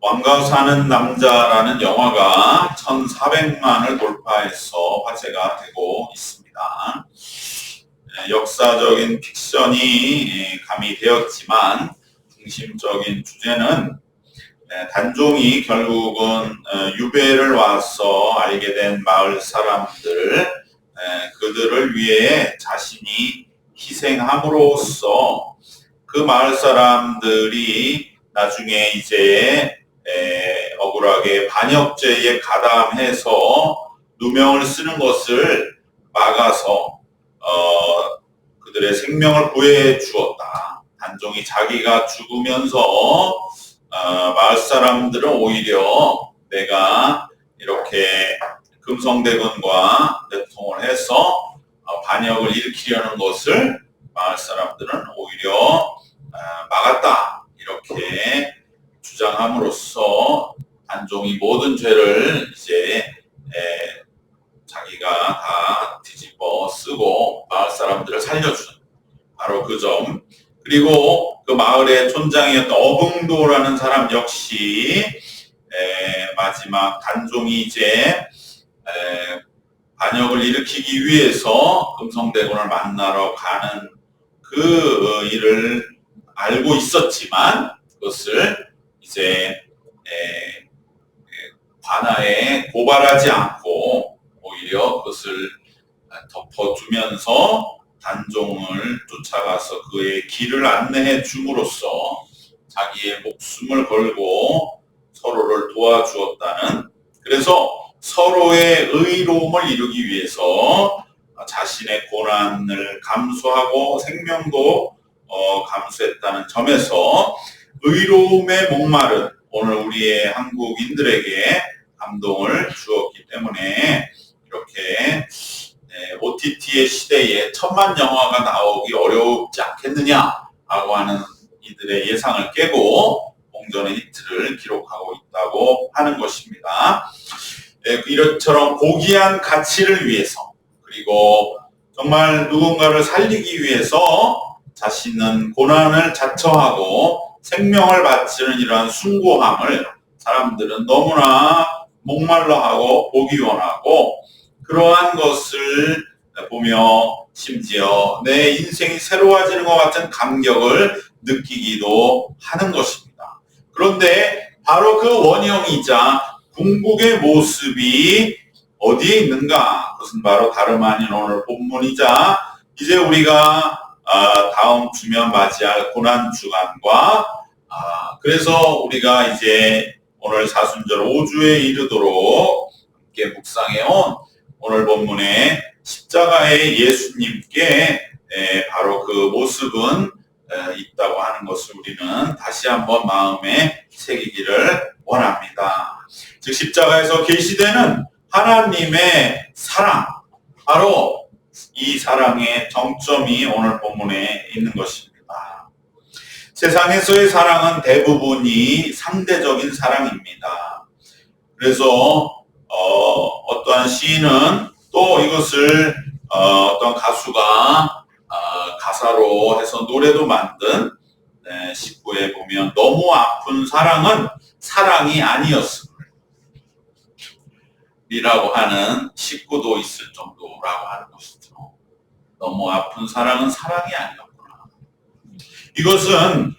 왕가 사는 남자라는 영화가 1,400만을 돌파해서 화제가 되고 있습니다. 역사적인 픽션이 가미되었지만 중심적인 주제는 단종이 결국은 유배를 와서 알게 된 마을 사람들, 그들을 위해 자신이 희생함으로써 그 마을 사람들이 나중에 이제 억울하게 반역죄에 가담해서 누명을 쓰는 것을 막아서 그들의 생명을 구해 주었다. 단종이 자기가 죽으면서 마을 사람들은 오히려 내가 이렇게 금성대군과 내통을 해서 반역을 일으키려는 것을 마을 사람들은 오히려 막았다. 이렇게 주장함으로써 단종이 모든 죄를 이제 자기가 다 뒤집어 쓰고 마을 사람들을 살려주는 바로 그 점. 그리고 그 마을의 촌장이었던 어붕도라는 사람 역시 마지막 단종이 이제 반역을 일으키기 위해서 금성대군을 만나러 가는 그 일을 알고 있었지만 그것을 이제 관아에 고발하지 않고 오히려 그것을 덮어주면서 단종을 쫓아가서 그의 길을 안내해 줌으로써 자기의 목숨을 걸고 서로를 도와주었다는, 그래서 서로의 의로움을 이루기 위해서 자신의 고난을 감수하고 생명도 감수했다는 점에서 의로움의 목마른 오늘 우리의 한국인들에게 감동을 주었기 때문에 이렇게 OTT의 시대에 1,000만 영화가 나오기 어렵지 않겠느냐라고 하는 이들의 예상을 깨고 공전의 히트를 기록하고 있다고 하는 것입니다. 이처럼 고귀한 가치를 위해서, 그리고 정말 누군가를 살리기 위해서 자신은 고난을 자처하고 생명을 바치는 이러한 숭고함을 사람들은 너무나 목말라하고 보기 원하고, 그러한 것을 보며 심지어 내 인생이 새로워지는 것 같은 감격을 느끼기도 하는 것입니다. 그런데 바로 그 원형이자 궁극의 모습이 어디에 있는가? 그것은 바로 다름 아닌 오늘 본문이자 이제 우리가 다음 주면 맞이할 고난주간과 그래서 우리가 이제 오늘 사순절 5주에 이르도록 함께 묵상해온 오늘 본문의 십자가의 예수님께 바로 그 모습은 있다고 하는 것을 우리는 다시 한번 마음에 새기기를 원합니다. 즉 십자가에서 계시되는 하나님의 사랑, 바로 이 사랑의 정점이 오늘 본문에 있는 것입니다. 세상에서의 사랑은 대부분이 상대적인 사랑입니다. 그래서 어떠한 시인은 또 이것을 어떤 가수가 가사로 해서 노래도 만든 19에 보면 너무 아픈 사랑은 사랑이 아니었음을 이라고 하는 19도 있을 정도라고 하는 것이죠. 너무 아픈 사랑은 사랑이 아니었구나. 이것은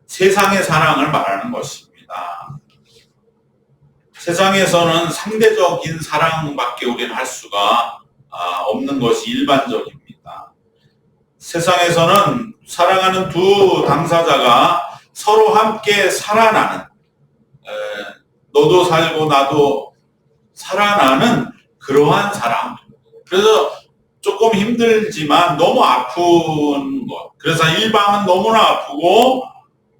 세상의 사랑을 말하는 것입니다. 세상에서는 상대적인 사랑밖에 우리는 할 수가 없는 것이 일반적입니다. 세상에서는 사랑하는 두 당사자가 서로 함께 살아나는, 너도 살고 나도 살아나는 그러한 사랑. 그래서 조금 힘들지만 너무 아픈 것. 그래서 일방은 너무나 아프고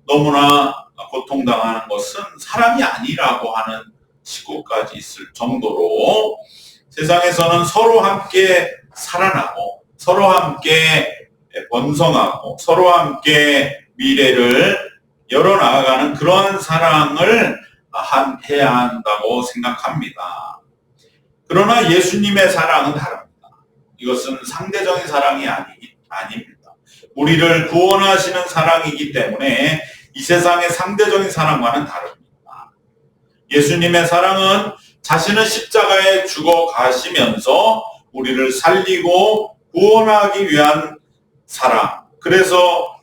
너무나 고통당하는 것은 사랑이 아니라고 하는 시구까지 있을 정도로 세상에서는 서로 함께 살아나고 서로 함께 번성하고 서로 함께 미래를 열어나가는 그러한 사랑을 해야 한다고 생각합니다. 그러나 예수님의 사랑은 다릅니다. 이것은 상대적인 사랑이 아닙니다. 우리를 구원하시는 사랑이기 때문에 이 세상의 상대적인 사랑과는 다릅니다. 예수님의 사랑은 자신은 십자가에 죽어 가시면서 우리를 살리고 구원하기 위한 사랑, 그래서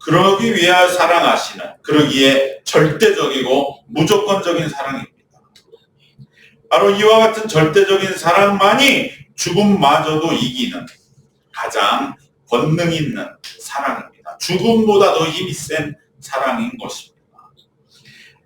그러기 위하여 사랑하시는, 그러기에 절대적이고 무조건적인 사랑입니다. 바로 이와 같은 절대적인 사랑만이 죽음마저도 이기는 가장 권능 있는 사랑입니다. 죽음보다 더 힘이 센 사랑인 것입니다.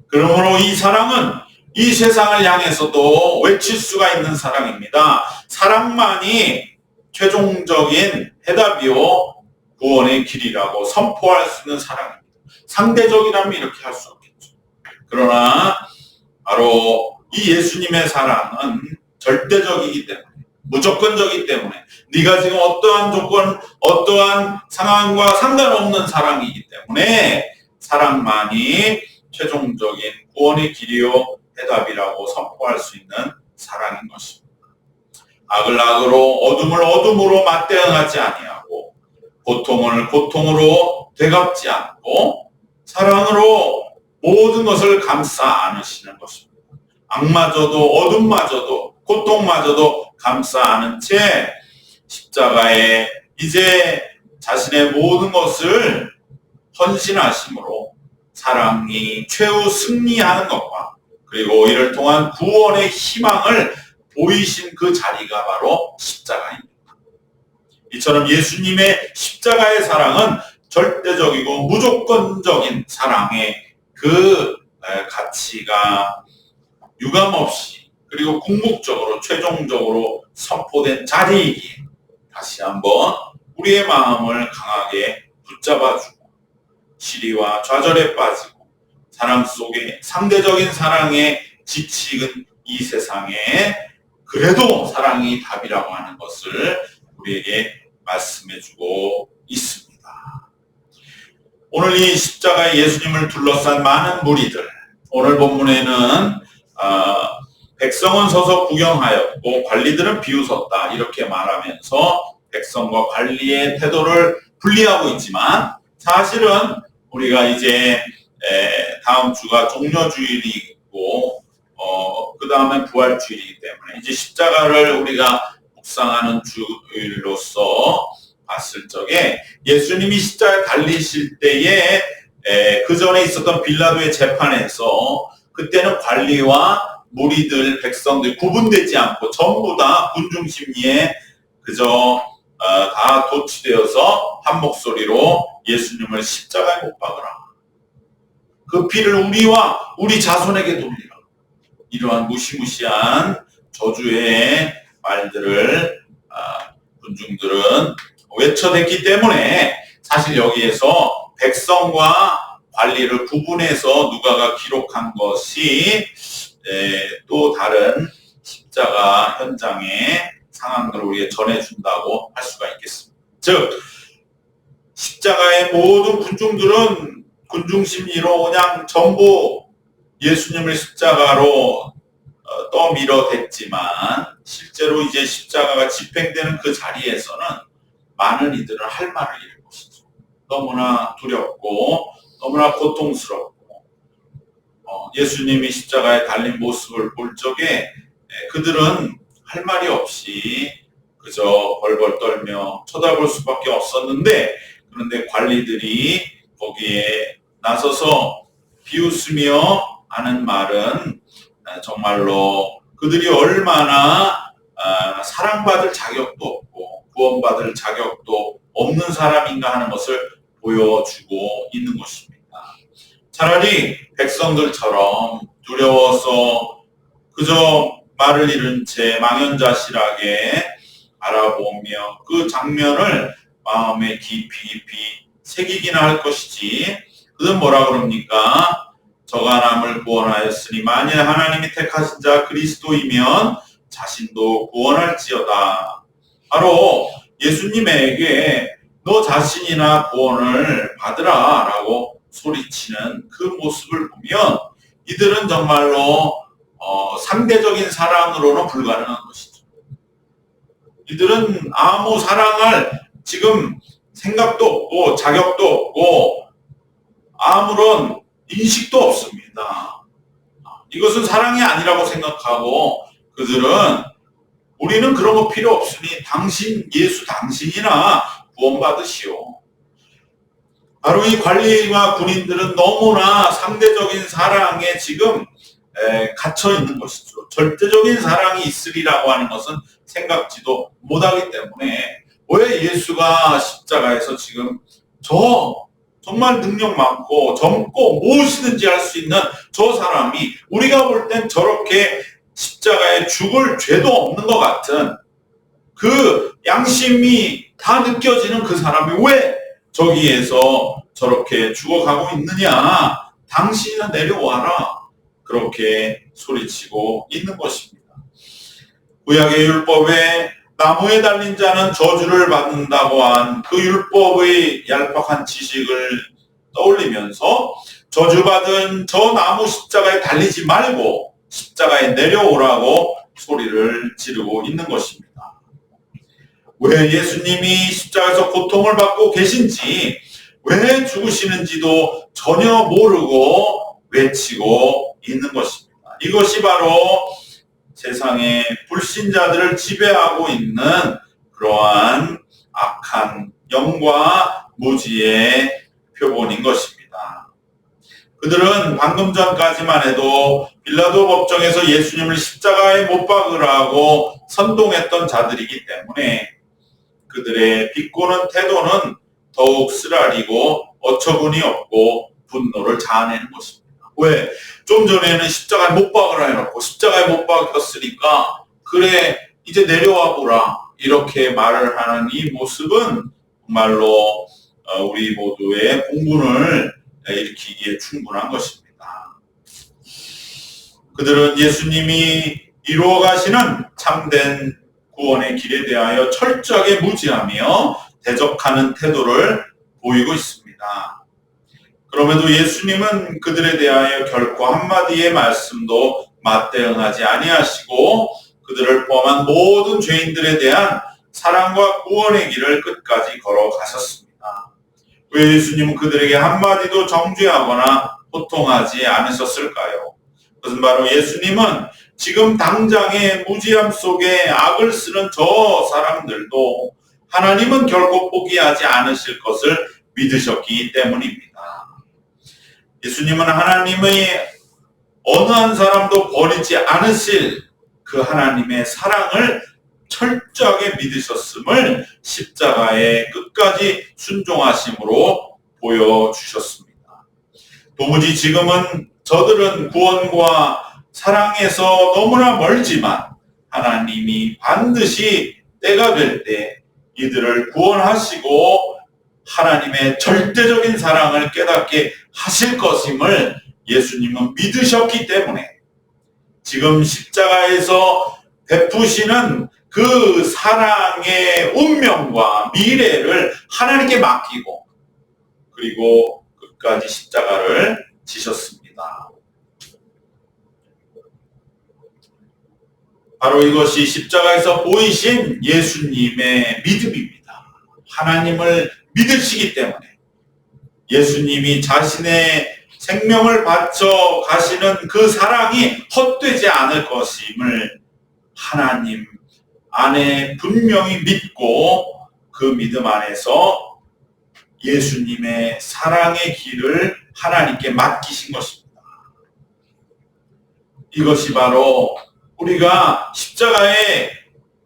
그러므로 이 사랑은 이 세상을 향해서도 외칠 수가 있는 사랑입니다. 사랑만이 최종적인 해답이요 구원의 길이라고 선포할 수 있는 사랑입니다. 상대적이라면 이렇게 할 수 없겠죠. 그러나 바로 이 예수님의 사랑은 절대적이기 때문에, 무조건적이기 때문에, 네가 지금 어떠한 조건, 어떠한 상황과 상관없는 사랑이기 때문에 사랑만이 최종적인 구원의 길이요 해답이라고 선포할 수 있는 사랑인 것입니다. 악을 악으로, 어둠을 어둠으로 맞대응하지 아니하고, 고통을 고통으로 되갚지 않고, 사랑으로 모든 것을 감싸 안으시는 것입니다. 악마저도 어둠마저도 고통마저도 감싸 안은 채 십자가에 이제 자신의 모든 것을 헌신하심으로 사랑이 최후 승리하는 것과, 그리고 이를 통한 구원의 희망을 보이신 그 자리가 바로 십자가입니다. 이처럼 예수님의 십자가의 사랑은 절대적이고 무조건적인 사랑의 그 가치가 유감없이, 그리고 궁극적으로 최종적으로 선포된 자리이기에 다시 한번 우리의 마음을 강하게 붙잡아주고, 시리와 좌절에 빠지고 사랑 속에 상대적인 사랑에 지치는 이 세상에 그래도 사랑이 답이라고 하는 것을 우리에게 말씀해주고 있습니다. 오늘 이 십자가의 예수님을 둘러싼 많은 무리들, 오늘 본문에는 백성은 서서 구경하였고 관리들은 비웃었다 이렇게 말하면서 백성과 관리의 태도를 분리하고 있지만, 사실은 우리가 이제 다음 주가 종려주일이고 그 다음에 부활주일이기 때문에 이제 십자가를 우리가 묵상하는 주일로서 봤을 적에 예수님이 십자가에 달리실 때에 그 전에 있었던 빌라도의 재판에서 그때는 관리와 무리들, 백성들 구분되지 않고 전부 다 군중심리에 그저 다 도취되어서 한 목소리로 예수님을 십자가에 못 박으라. 그 피를 우리와 우리 자손에게 돌리라. 이러한 무시무시한 저주의 말들을 군중들은 외쳐댔기 때문에 사실 여기에서 백성과 관리를 구분해서 누가가 기록한 것이 또 다른 십자가 현장의 상황들을 우리에게 전해준다고 할 수가 있겠습니다. 즉 십자가의 모든 군중들은 군중심리로 그냥 전부 예수님을 십자가로 떠밀어댔지만, 실제로 이제 십자가가 집행되는 그 자리에서는 많은 이들은 할 말을 잃을 것이죠. 너무나 두렵고 너무나 고통스럽고, 예수님이 십자가에 달린 모습을 볼 적에 그들은 할 말이 없이 그저 벌벌 떨며 쳐다볼 수밖에 없었는데, 그런데 관리들이 거기에 나서서 비웃으며 하는 말은 정말로 그들이 얼마나 사랑받을 자격도 없고 구원받을 자격도 없는 사람인가 하는 것을 보여주고 있는 것입니다. 차라리 백성들처럼 두려워서 그저 말을 잃은 채 망연자실하게 바라보며 그 장면을 마음에 깊이 새기기나 할 것이지, 그는 뭐라 그럽니까? 저가 남을 구원하였으니 만일 하나님이 택하신 자 그리스도이면 자신도 구원할지어다. 바로 예수님에게 너 자신이나 구원을 받으라 라고 소리치는 그 모습을 보면 이들은 정말로 상대적인 사랑으로는 불가능한 것이죠. 이들은 아무 사랑할 지금 생각도 없고 자격도 없고 아무런 인식도 없습니다. 이것은 사랑이 아니라고 생각하고 그들은 우리는 그런 거 필요 없으니 예수 당신이나 구원받으시오. 바로 이 관리와 군인들은 너무나 상대적인 사랑에 지금 갇혀 있는 것이죠. 절대적인 사랑이 있으리라고 하는 것은 생각지도 못하기 때문에 왜 예수가 십자가에서 지금 정말 능력 많고 젊고 무엇이든지 할 수 있는 저 사람이 우리가 볼 땐 저렇게 십자가에 죽을 죄도 없는 것 같은 그 양심이 다 느껴지는 그 사람이 왜 저기에서 저렇게 죽어가고 있느냐, 당신이나 내려와라, 그렇게 소리치고 있는 것입니다. 구약의 율법에 나무에 달린 자는 저주를 받는다고 한 그 율법의 얄팍한 지식을 떠올리면서 저주받은 저 나무 십자가에 달리지 말고 십자가에 내려오라고 소리를 지르고 있는 것입니다. 왜 예수님이 십자가에서 고통을 받고 계신지, 왜 죽으시는지도 전혀 모르고 외치고 있는 것입니다. 이것이 바로 세상의 불신자들을 지배하고 있는 그러한 악한 영과 무지의 표본인 것입니다. 그들은 방금 전까지만 해도 빌라도 법정에서 예수님을 십자가에 못 박으라고 선동했던 자들이기 때문에 그들의 비꼬는 태도는 더욱 쓰라리고 어처구니 없고 분노를 자아내는 것입니다. 왜? 좀 전에는 십자가에 못 박으라 해놓고 십자가에 못 박혔으니까 그래 이제 내려와 보라 이렇게 말을 하는 이 모습은 정말로 우리 모두의 공분을 일으키기에 충분한 것입니다. 그들은 예수님이 이루어 가시는 참된 구원의 길에 대하여 철저하게 무지하며 대적하는 태도를 보이고 있습니다. 그럼에도 예수님은 그들에 대하여 결코 한마디의 말씀도 맞대응하지 아니하시고 그들을 포함한 모든 죄인들에 대한 사랑과 구원의 길을 끝까지 걸어가셨습니다. 왜 예수님은 그들에게 한마디도 정죄하거나 호통하지 않으셨을까요? 그것은 바로 예수님은 지금 당장의 무지함 속에 악을 쓰는 저 사람들도 하나님은 결코 포기하지 않으실 것을 믿으셨기 때문입니다. 예수님은 하나님의 어느 한 사람도 버리지 않으실 그 하나님의 사랑을 철저하게 믿으셨음을 십자가의 끝까지 순종하심으로 보여주셨습니다. 도무지 지금은 저들은 구원과 사랑에서 너무나 멀지만 하나님이 반드시 때가 될 때 이들을 구원하시고 하나님의 절대적인 사랑을 깨닫게 하실 것임을 예수님은 믿으셨기 때문에 지금 십자가에서 베푸시는 그 사랑의 운명과 미래를 하나님께 맡기고 그리고 끝까지 십자가를 지셨습니다. 바로 이것이 십자가에서 보이신 예수님의 믿음입니다. 하나님을 믿으시기 때문에 예수님이 자신의 생명을 바쳐 가시는 그 사랑이 헛되지 않을 것임을 하나님 안에 분명히 믿고 그 믿음 안에서 예수님의 사랑의 길을 하나님께 맡기신 것입니다. 이것이 바로 우리가 십자가의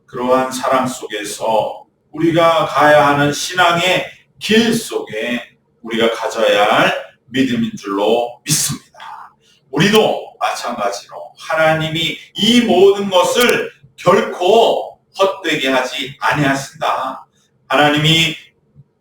그러한 사랑 속에서 우리가 가야 하는 신앙의 길 속에 우리가 가져야 할 믿음인 줄로 믿습니다. 우리도 마찬가지로 하나님이 이 모든 것을 결코 헛되게 하지 아니하신다. 하나님이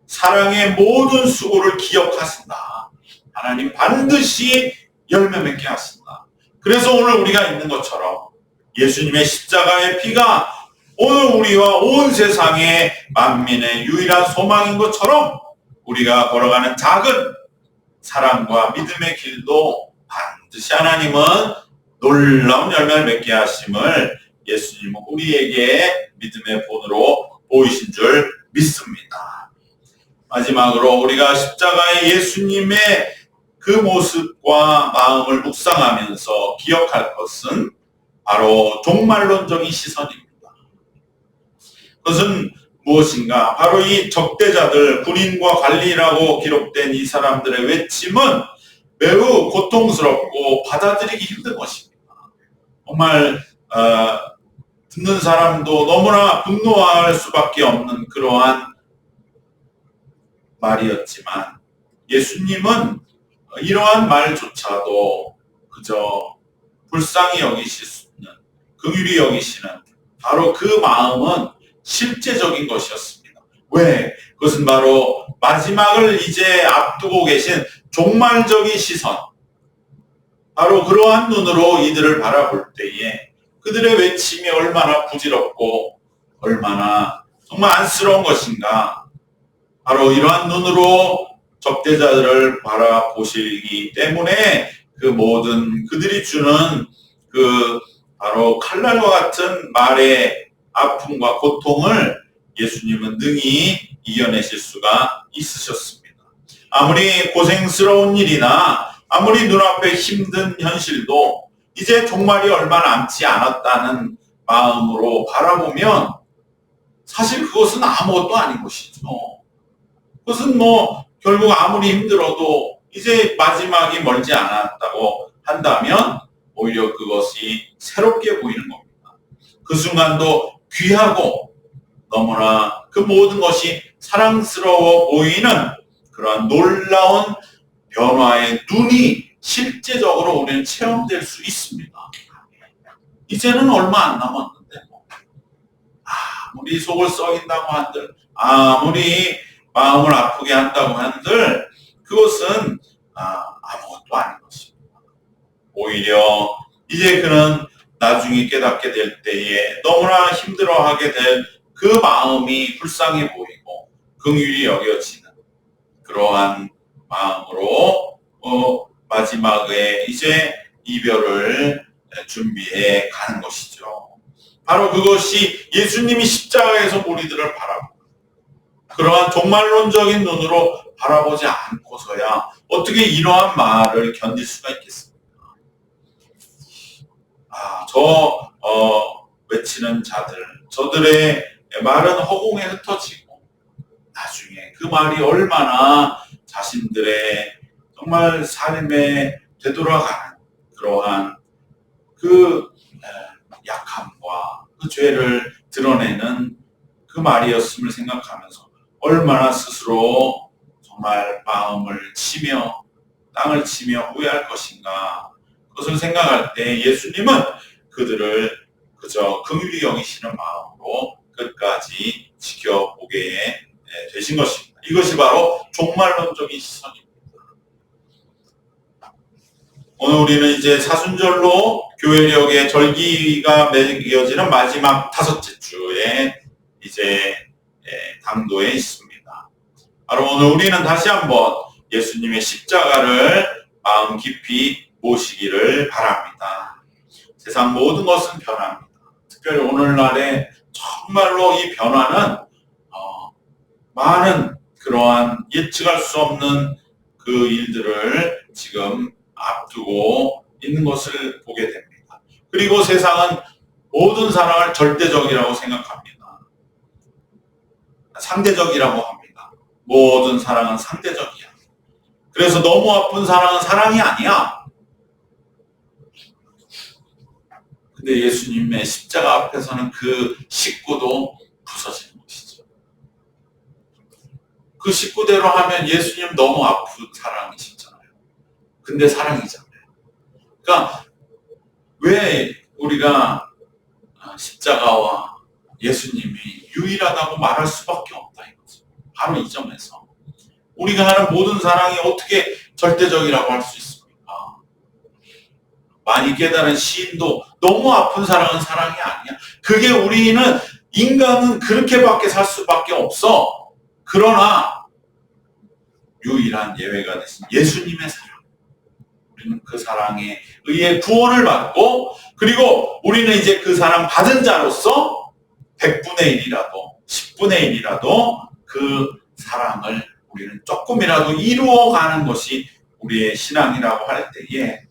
사랑의 모든 수고를 기억하신다. 하나님 반드시 열매 맺게 하신다. 그래서 오늘 우리가 있는 것처럼 예수님의 십자가의 피가 오늘 우리와 온 세상의 만민의 유일한 소망인 것처럼 우리가 걸어가는 작은 사랑과 믿음의 길도 반드시 하나님은 놀라운 열매를 맺게 하심을 예수님은 우리에게 믿음의 본으로 보이신 줄 믿습니다. 마지막으로 우리가 십자가의 예수님의 그 모습과 마음을 묵상하면서 기억할 것은 바로 종말론적인 시선입니다. 그것은 무엇인가? 바로 이 적대자들, 군인과 관리라고 기록된 이 사람들의 외침은 매우 고통스럽고 받아들이기 힘든 것입니다. 정말 듣는 사람도 너무나 분노할 수밖에 없는 그러한 말이었지만 예수님은 이러한 말조차도 그저 불쌍히 여기시는, 긍휼히 여기시는 바로 그 마음은 실제적인 것이었습니다. 왜? 그것은 바로 마지막을 이제 앞두고 계신 종말적인 시선, 바로 그러한 눈으로 이들을 바라볼 때에 그들의 외침이 얼마나 부질없고 얼마나 정말 안쓰러운 것인가. 바로 이러한 눈으로 적대자들을 바라보시기 때문에 그 모든 그들이 주는 그 바로 칼날과 같은 말의 아픔과 고통을 예수님은 능히 이겨내실 수가 있으셨습니다. 아무리 고생스러운 일이나 아무리 눈앞에 힘든 현실도 이제 종말이 얼마 남지 않았다는 마음으로 바라보면 사실 그것은 아무것도 아닌 것이죠. 그것은 결국 아무리 힘들어도 이제 마지막이 멀지 않았다고 한다면 오히려 그것이 새롭게 보이는 겁니다. 그 순간도 귀하고 너무나 그 모든 것이 사랑스러워 보이는 그러한 놀라운 변화의 눈이 실제적으로 우리는 체험될 수 있습니다. 이제는 얼마 안 남았는데 아무리 속을 썩인다고 한들, 아무리 마음을 아프게 한다고 한들 그것은 아무것도 아닌 것입니다. 오히려 이제 그는 나중에 깨닫게 될 때에 너무나 힘들어하게 될 그 마음이 불쌍해 보이고 긍휼히 여겨지는 그러한 마음으로 마지막에 이제 이별을 준비해 가는 것이죠. 바로 그것이 예수님이 십자가에서 우리들을 바라보고 그러한 종말론적인 눈으로 바라보지 않고서야 어떻게 이러한 말을 견딜 수가 있겠습니까? 외치는 자들, 저들의 말은 허공에 흩어지고 나중에 그 말이 얼마나 자신들의 정말 삶에 되돌아가는 그러한 그 약함과 그 죄를 드러내는 그 말이었음을 생각하면서 얼마나 스스로 정말 마음을 치며 땅을 치며 후회할 것인가. 그것을 생각할 때 예수님은 그들을 그저 긍휼히 여기시는 마음으로 끝까지 지켜보게 되신 것입니다. 이것이 바로 종말론적인 시선입니다. 오늘 우리는 이제 사순절로 교회력의 절기가 매겨지는 마지막 다섯째 주에 이제 당도에 있습니다. 바로 오늘 우리는 다시 한번 예수님의 십자가를 마음 깊이 모시기를 바랍니다. 세상 모든 것은 변합니다. 특별히 오늘날에 정말로 이 변화는 많은 그러한 예측할 수 없는 그 일들을 지금 앞두고 있는 것을 보게 됩니다. 그리고 세상은 모든 사랑을 절대적이라고 생각합니다. 상대적이라고 합니다. 모든 사랑은 상대적이야. 그래서 너무 아픈 사랑은 사랑이 아니야. 근데 예수님의 십자가 앞에서는 그 식구도 부서지는 것이죠. 그 식구대로 하면 예수님 너무 아픈 사랑이시잖아요. 근데 사랑이잖아요. 그러니까 왜 우리가 십자가와 예수님이 유일하다고 말할 수밖에 없다 이거죠. 바로 이 점에서 우리가 하는 모든 사랑이 어떻게 절대적이라고 할 수 있습니까? 많이 깨달은 시인도 너무 아픈 사랑은 사랑이 아니야. 그게 우리는 인간은 그렇게밖에 살 수밖에 없어. 그러나 유일한 예외가 되신 예수님의 사랑. 우리는 그 사랑에 의해 구원을 받고 그리고 우리는 이제 그 사랑 받은 자로서 100분의 1이라도 10분의 1이라도 그 사랑을 우리는 조금이라도 이루어가는 것이 우리의 신앙이라고 할 때에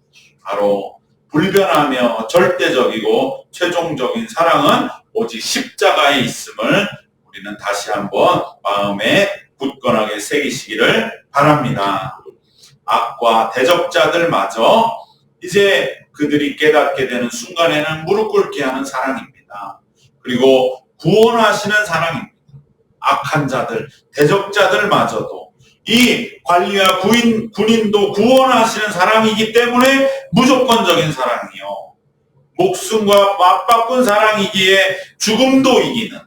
바로 불변하며 절대적이고 최종적인 사랑은 오직 십자가에 있음을 우리는 다시 한번 마음에 굳건하게 새기시기를 바랍니다. 악과 대적자들마저 이제 그들이 깨닫게 되는 순간에는 무릎 꿇게 하는 사랑입니다. 그리고 구원하시는 사랑입니다. 악한 자들, 대적자들마저도 이 관리와 군인도 구원하시는 사랑이기 때문에 무조건적인 사랑이요. 목숨과 맞바꾼 사랑이기에 죽음도 이기는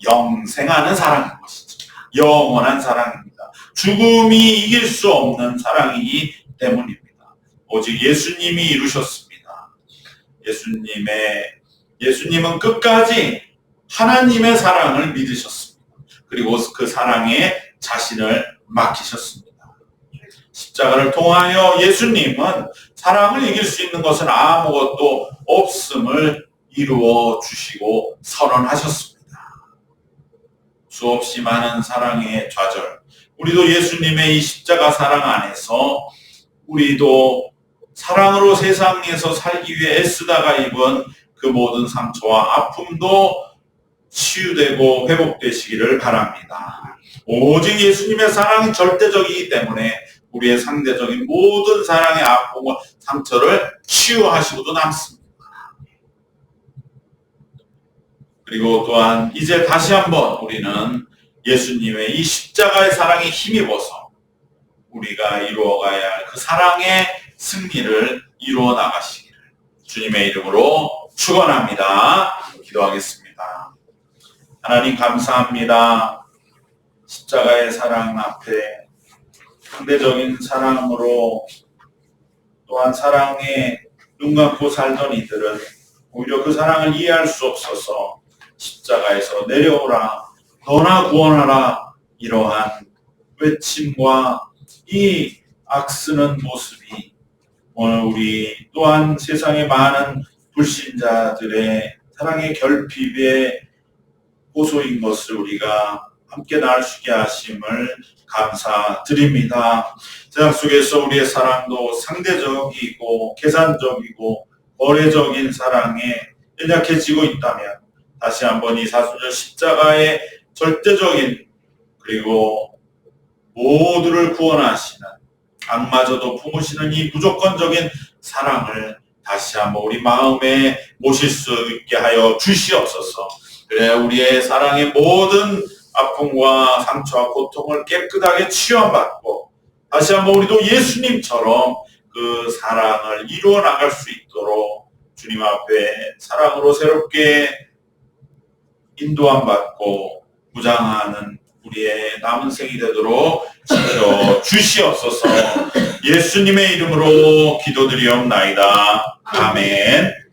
영생하는 사랑인 것이죠. 영원한 사랑입니다. 죽음이 이길 수 없는 사랑이기 때문입니다. 오직 예수님이 이루셨습니다. 예수님은 끝까지 하나님의 사랑을 믿으셨습니다. 그리고 그 사랑에 자신을 맡기셨습니다. 십자가를 통하여 예수님은 사랑을 이길 수 있는 것은 아무것도 없음을 이루어 주시고 선언하셨습니다. 수없이 많은 사랑의 좌절, 우리도 예수님의 이 십자가 사랑 안에서 우리도 사랑으로 세상에서 살기 위해 애쓰다가 입은 그 모든 상처와 아픔도 치유되고 회복되시기를 바랍니다. 오직 예수님의 사랑이 절대적이기 때문에 우리의 상대적인 모든 사랑의 아픔과 상처를 치유하시고도 남습니다. 그리고 또한 이제 다시 한번 우리는 예수님의 이 십자가의 사랑에 힘입어서 우리가 이루어가야 할 그 사랑의 승리를 이루어 나가시기를 주님의 이름으로 축원합니다. 기도하겠습니다. 하나님 감사합니다. 십자가의 사랑 앞에 상대적인 사랑으로 또한 사랑에 눈 감고 살던 이들은 오히려 그 사랑을 이해할 수 없어서 십자가에서 내려오라, 너나 구원하라, 이러한 외침과 이 악쓰는 모습이 오늘 우리 또한 세상의 많은 불신자들의 사랑의 결핍의 호소인 것을 우리가 함께 나을 수 있게 하심을 감사드립니다. 세상 속에서 우리의 사랑도 상대적이고 계산적이고 거래적인 사랑에 연약해지고 있다면 다시 한번 이 사순절 십자가의 절대적인 그리고 모두를 구원하시는 악마저도 품으시는 이 무조건적인 사랑을 다시 한번 우리 마음에 모실 수 있게 하여 주시옵소서. 그래 우리의 사랑의 모든 아픔과 상처와 고통을 깨끗하게 치유받고 다시 한번 우리도 예수님처럼 그 사랑을 이루어 나갈 수 있도록 주님 앞에 사랑으로 새롭게 인도함 받고 무장하는 우리의 남은 생이 되도록 지켜 주시옵소서. 예수님의 이름으로 기도드리옵나이다. 아멘.